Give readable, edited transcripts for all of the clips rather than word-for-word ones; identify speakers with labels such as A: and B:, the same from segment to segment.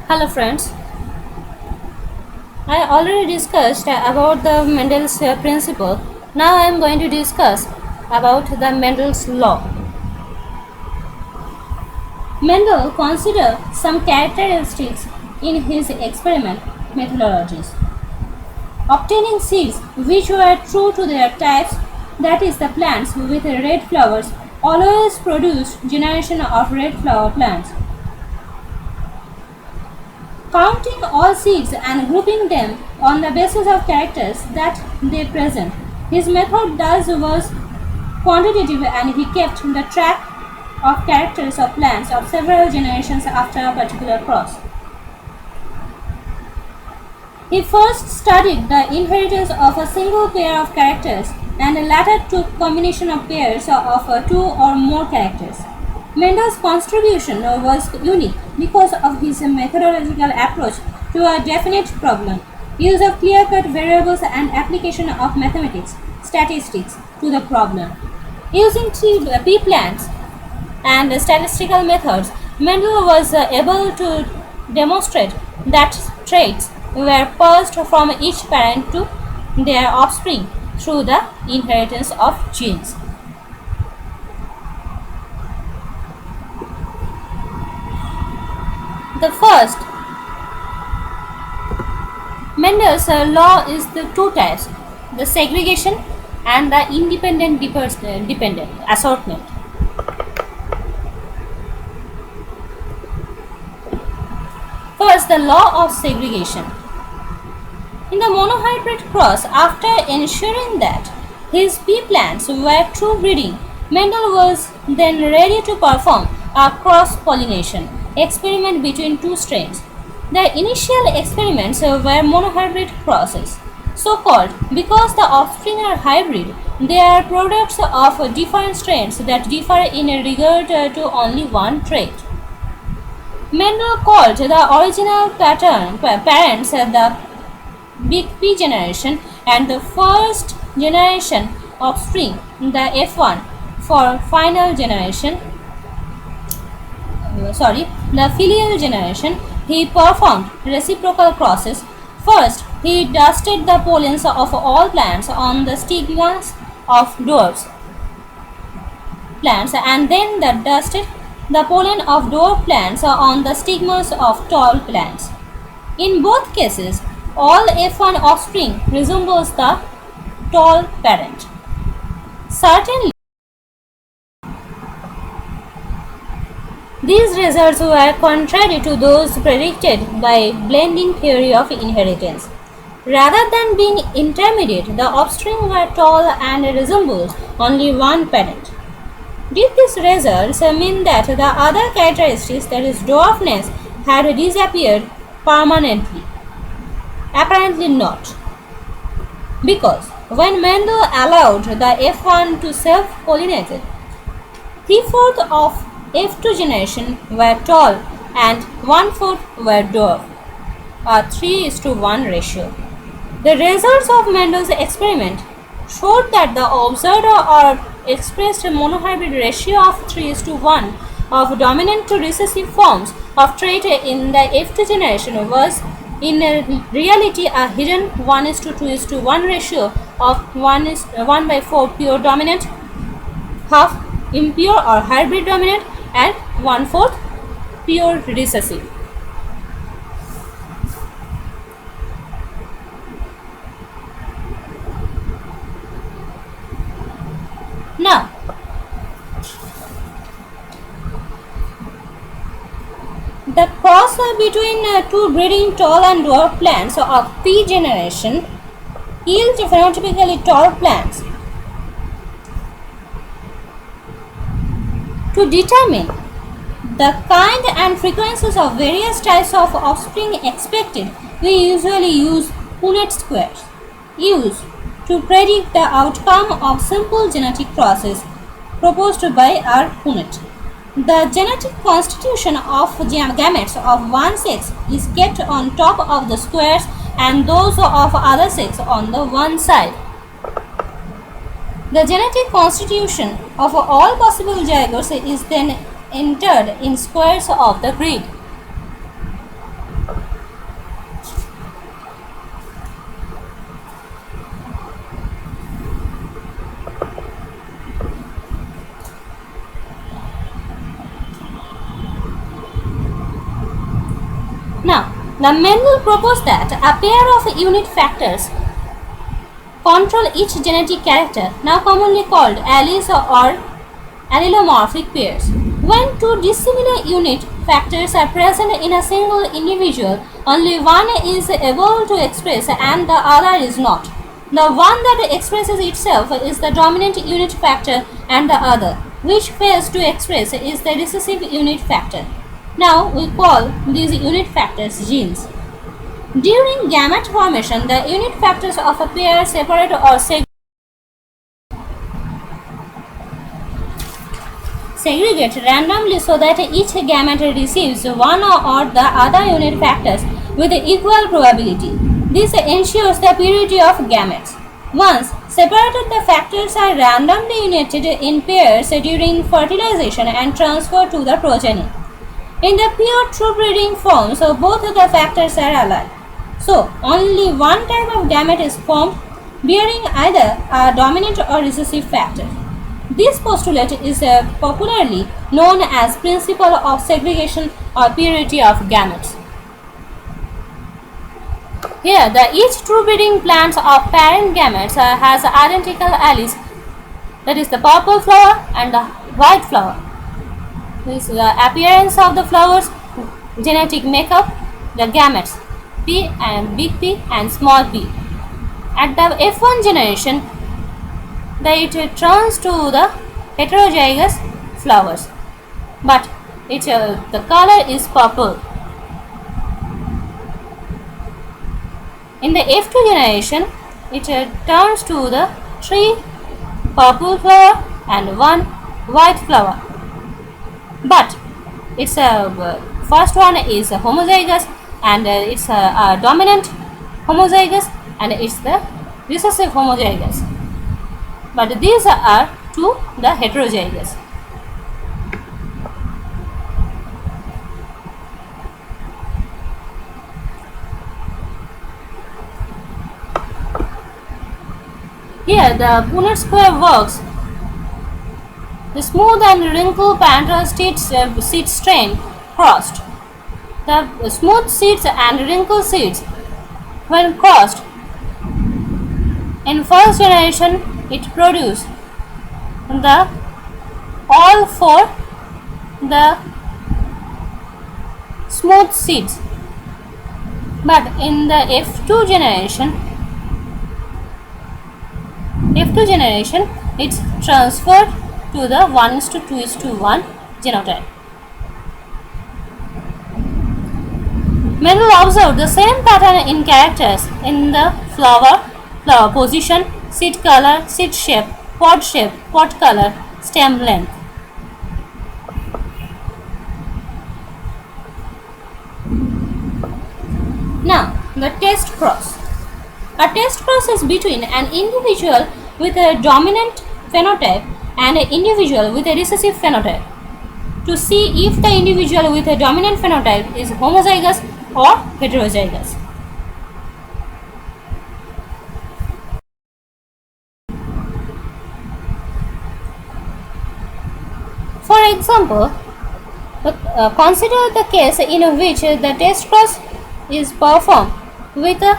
A: Hello friends, I already discussed about the Mendel's principle. Now I am going to discuss about the Mendel's law. Mendel considered some characteristics in his experiment methodologies. Obtaining seeds which were true to their types, that is the plants with red flowers, always produced generation of red flower plants. Counting all seeds and grouping them on the basis of characters that they present. His method thus was quantitative and he kept the track of characters of plants of several generations after a particular cross. He first studied the inheritance of a single pair of characters and later took combination of pairs of two or more characters. Mendel's contribution was unique because of his methodological approach to a definite problem, use of clear-cut variables and application of mathematics, statistics to the problem. Using p-plans and statistical methods, Mendel was able to demonstrate that traits were passed from each parent to their offspring through the inheritance of genes. The first, Mendel's law is the two types, the segregation and the independent dependent assortment. First, the law of segregation. In the monohybrid cross, after ensuring that his pea plants were true breeding, Mendel was then ready to perform a cross-pollination experiment between two strains. The initial experiments were monohybrid crosses, so-called because the offspring are hybrid. They are products of different strains that differ in regard to only one trait. Mendel called the original parents the big P generation and the first generation offspring the F1 for final generation. The filial generation. He performed reciprocal crosses. First, he dusted the pollens of all plants on the stigmas of dwarf plants and then dusted the pollen of dwarf plants on the stigmas of tall plants. In both cases, all F1 offspring resembles the tall parent. Certainly, these results were contrary to those predicted by blending theory of inheritance. Rather than being intermediate, the offspring were tall and resembled only one parent. Did these results mean that the other characteristics, that is dwarfness, had disappeared permanently? Apparently not. Because when Mendel allowed the F1 to self-pollinate, 3/4 of F2 generation were tall and 1/4 were dwarf, a 3:1 ratio. The results of Mendel's experiment showed that the observed or expressed monohybrid ratio of 3:1 of dominant to recessive forms of trait in the F2 generation was in reality a hidden 1:2:1 ratio of 1/4 pure dominant, half impure or hybrid dominant, and 1/4 pure recessive. Now, the cross between two breeding tall and dwarf plants of P generation yield phenotypically tall plants. To determine the kind and frequencies of various types of offspring expected, we usually use Punnett squares, used to predict the outcome of simple genetic crosses proposed by R. Punnett. The genetic constitution of gametes of one sex is kept on top of the squares and those of other sex on the one side. The genetic constitution of all possible zygotes is then entered in squares of the grid. The Mendel proposed that a pair of unit factors control each genetic character, now commonly called alleles or allelomorphic pairs. When two dissimilar unit factors are present in a single individual, only one is able to express and the other is not. The one that expresses itself is the dominant unit factor and the other, which fails to express, is the recessive unit factor. Now we call these unit factors genes. During gamete formation, the unit factors of a pair separate or segregate randomly so that each gamete receives one or the other unit factors with equal probability. This ensures the purity of gametes. Once separated, the factors are randomly united in pairs during fertilization and transferred to the progeny. In the pure true breeding forms, both the factors are alike. So, only one type of gamete is formed, bearing either a dominant or recessive factor. This postulate is popularly known as principle of segregation or purity of gametes. Here, each true breeding plant of parent gametes has identical alleles, that is the purple flower and the white flower. This is the appearance of the flowers, genetic makeup, the gametes, P and big P and small p. At the F1 generation, it turns to the heterozygous flowers, but the color is purple. In the F2 generation, it turns to the 3 purple flower and 1 white flower, but its first one is homozygous and it's a dominant homozygous and it's the recessive homozygous, but these are to the heterozygous. Here the Punnett square works. The smooth and wrinkled parental seed strain crossed. The smooth seeds and wrinkled seeds, when crossed, in first generation it produced the all 4 the smooth seeds, but in the F2 generation it's transferred to the 1:2:1 genotype. Mendel observed the same pattern in characters in the flower position, seed color, seed shape, pod color, stem length. Now, the test cross. A test cross is between an individual with a dominant phenotype and an individual with a recessive phenotype, to see if the individual with a dominant phenotype is homozygous or heterozygous. For example, consider the case in which the test cross is performed with a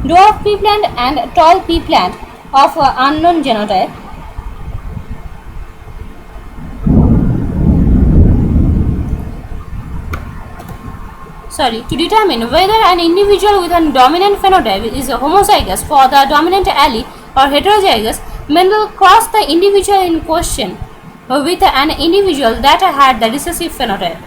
A: dwarf pea plant and tall pea plant of unknown genotype. To determine whether an individual with a dominant phenotype is homozygous for the dominant allele or heterozygous, Mendel crossed the individual in question with an individual that had the recessive phenotype.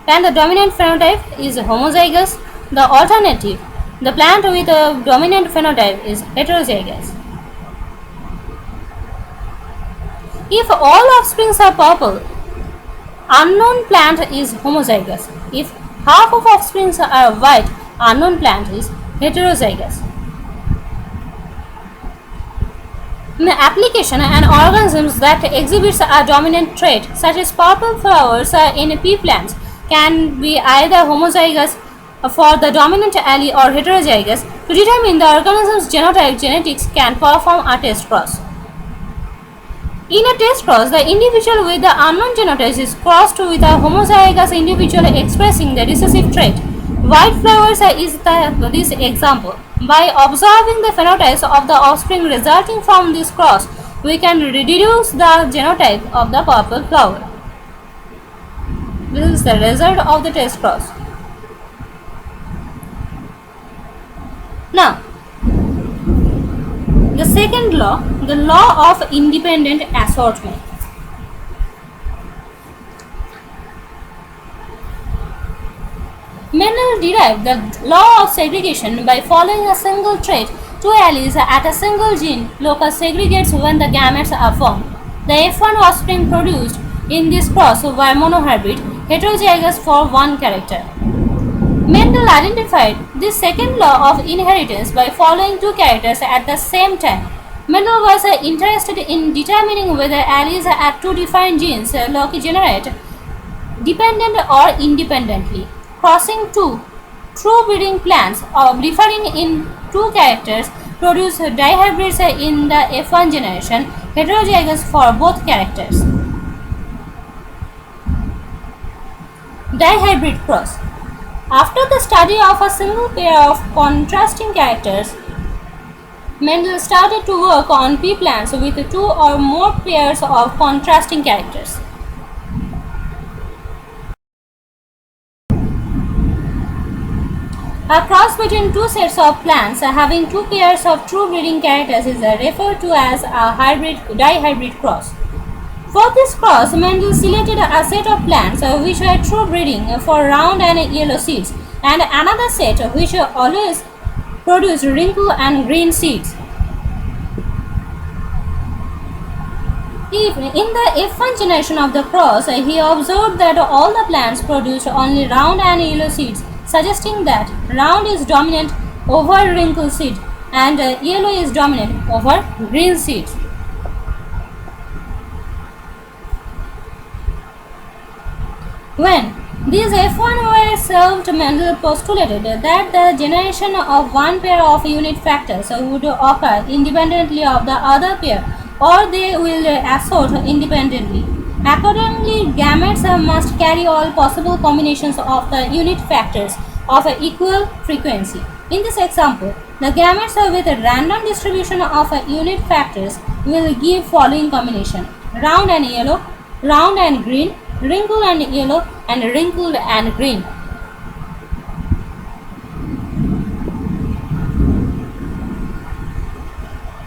A: When the dominant phenotype is homozygous, the alternative, the plant with a dominant phenotype, is heterozygous. If all offsprings are purple, unknown plant is homozygous. If half of offsprings are white, unknown plant is heterozygous. In application, an organisms that exhibits a dominant trait, such as purple flowers in pea plants, can be either homozygous for the dominant allele or heterozygous. To determine the organism's genotype, genetics can perform a test cross. In a test cross, the individual with the unknown genotype is crossed with a homozygous individual expressing the recessive trait. White flowers is this example. By observing the phenotypes of the offspring resulting from this cross, we can reduce the genotype of the purple flower. This is the result of the test cross. Now, the second law, the law of independent assortment. Mendel derived the law of segregation by following a single trait. Two alleles at a single gene locus segregates when the gametes are formed. The F1 offspring produced in this cross were monohybrid, heterozygous for one character. Mendel identified this second law of inheritance by following two characters at the same time. Mendel was interested in determining whether alleles at two defined genes loci generate dependent or independently. Crossing two true breeding plants differing in two characters produce dihybrids in the F1 generation, heterozygous for both characters. Dihybrid cross. After the study of a single pair of contrasting characters, Mendel started to work on pea plants with two or more pairs of contrasting characters. A cross between two sets of plants having two pairs of true breeding characters is referred to as a dihybrid cross. For this cross, Mendel selected a set of plants which were true breeding for round and yellow seeds, and another set which always produced wrinkle and green seeds. In the F1 generation of the cross, he observed that all the plants produced only round and yellow seeds, suggesting that round is dominant over wrinkle seed and yellow is dominant over green seeds. When these F1 were served, Mendel postulated that the generation of one pair of unit factors would occur independently of the other pair, or they will assort independently. Accordingly, gametes must carry all possible combinations of the unit factors of equal frequency. In this example, the gametes with a random distribution of unit factors will give following combination: round and yellow, round and green, wrinkled and yellow, and wrinkled and green.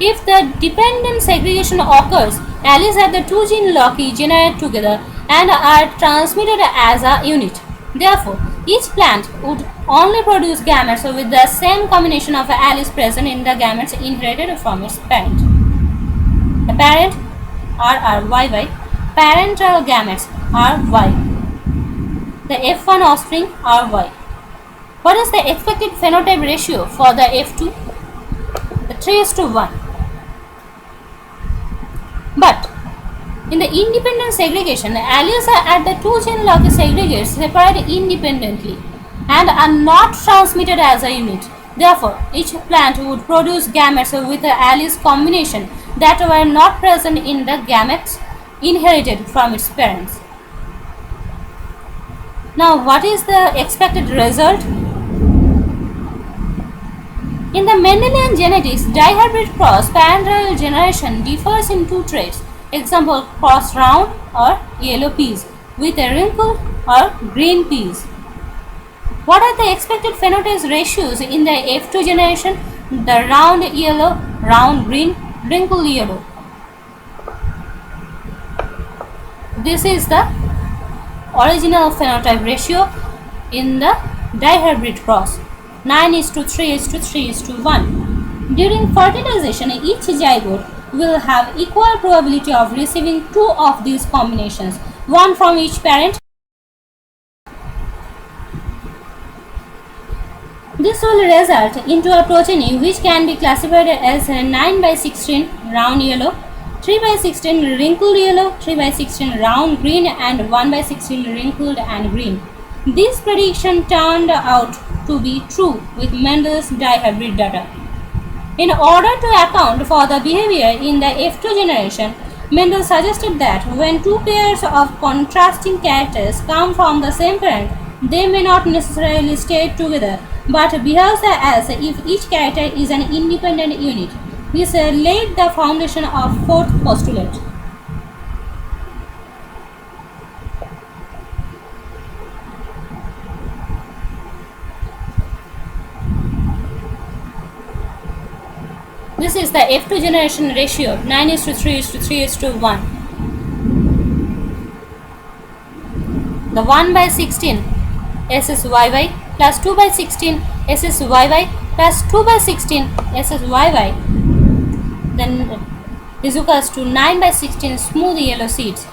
A: If the dependent segregation occurs, alleles at the two gene loci generate together and are transmitted as a unit. Therefore, each plant would only produce gametes with the same combination of alleles present in the gametes inherited from its parent. The parent RRYY, parental gametes are Y. The F1 offspring are Y. What is the expected phenotype ratio for the F2? The 3:1. But in the independent segregation, alleles at the two gene loci segregate separate independently and are not transmitted as a unit. Therefore, each plant would produce gametes with the alleles combination that were not present in the gametes inherited from its parents. Now, what is the expected result? In the Mendelian genetics, dihybrid cross parental generation differs in two traits. Example, cross round or yellow peas with a wrinkled or green peas. What are the expected phenotype ratios in the F2 generation? The round yellow, round green, wrinkled yellow. This is the original phenotype ratio in the dihybrid cross. 9:3:3:1. During fertilization, each zygote will have equal probability of receiving two of these combinations, one from each parent. This will result into a progeny which can be classified as 9:16 round yellow, 3:16 wrinkled yellow, 3:16 round green, and 1:16 wrinkled and green. This prediction turned out to be true with Mendel's dihybrid data. In order to account for the behavior in the F2 generation, Mendel suggested that when two pairs of contrasting characters come from the same parent, they may not necessarily stay together, but behave as if each character is an independent unit. This laid the foundation of fourth postulate. This is the F2 generation ratio 9:3:3:1. The 1/16 SSYY plus 2/16 SSYY plus 2/16 SSYY then is equals to 9/16 smooth yellow seeds.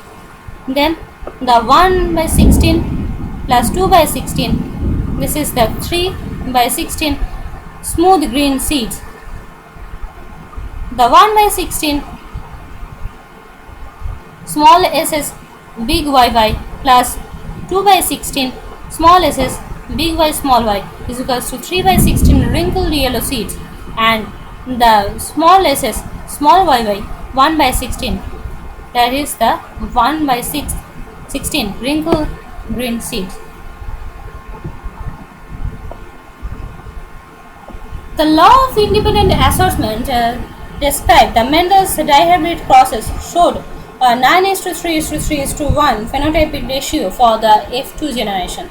A: Then the 1/16 plus 2/16, this is the 3/16 smooth green seeds. The 1/16 small ss big YY plus 2/16 small ss big Y small y is equals to 3/16 wrinkled yellow seeds, and the small ss small yy 1/16, that is the 1/16 wrinkled green seeds. The law of independent assortment described the Mendel's dihybrid process showed a 9:3:3:1 phenotypic ratio for the F2 generation.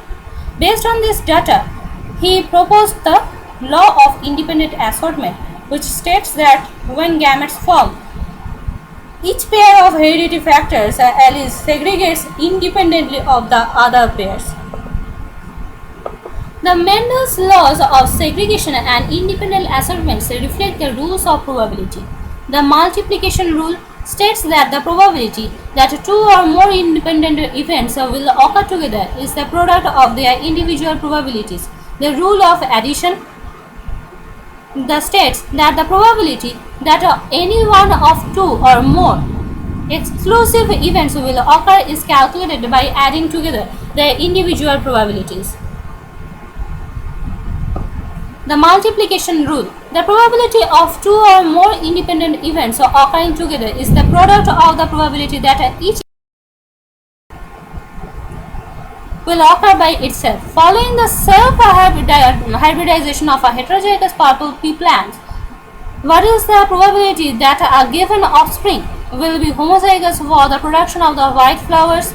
A: Based on this data, he proposed the law of independent assortment, which states that when gametes form, each pair of hereditary factors alleles segregates independently of the other pairs. The Mendel's laws of segregation and independent assortments reflect the rules of probability. The multiplication rule states that the probability that two or more independent events will occur together is the product of their individual probabilities. The rule of addition states that the probability that any one of two or more exclusive events will occur is calculated by adding together their individual probabilities. The multiplication rule. The probability of two or more independent events occurring together is the product of the probability that each will occur by itself. Following the self-hybridization of a heterozygous purple pea plant, what is the probability that a given offspring will be homozygous for the production of the white flowers?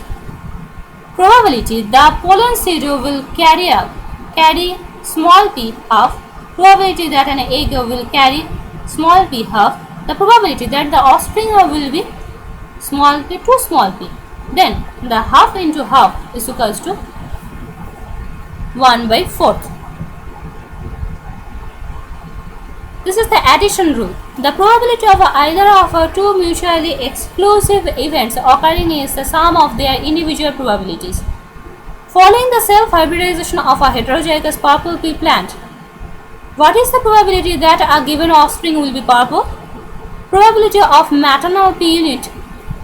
A: Probability the pollen seed will carry small p half, probability that an egg will carry small p half, the probability that the offspring will be small p to small p. Then the half into half is equals to 1/4. This is the addition rule. The probability of either of two mutually exclusive events occurring is the sum of their individual probabilities. Following the self-hybridization of a heterozygous purple pea plant, what is the probability that a given offspring will be purple? Probability of maternal P unit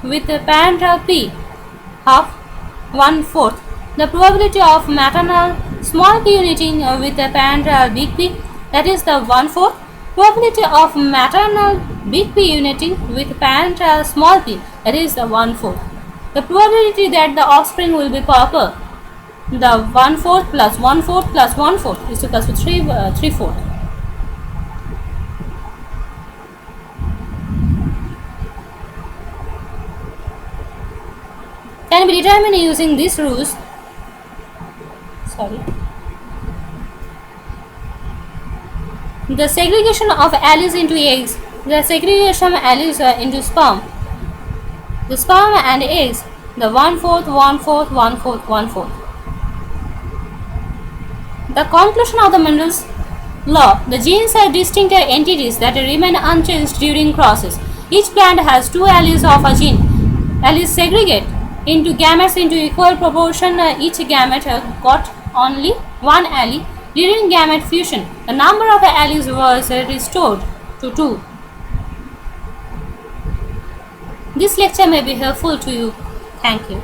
A: with a parental P half 1/4. The probability of maternal small p uniting with a parental big P, that is the 1/4. Probability of maternal big P uniting with parental small p, that is the 1/4. The probability that the offspring will be purple, the 1/4 plus 1/4 plus 1/4 is equals to 3/4. Can be determined using these rules. The segregation of alleles into eggs, the segregation of alleles into sperm, the sperm and eggs, the 1/4, 1/4, 1/4, 1/4. The conclusion of the Mendel's law: the genes are distinct entities that remain unchanged during crosses. Each plant has two alleles of a gene. Alleles segregate into gametes into equal proportion. Each gamete got only one allele. During gamete fusion, the number of alleles was restored to 2. This lecture may be helpful to you. Thank you.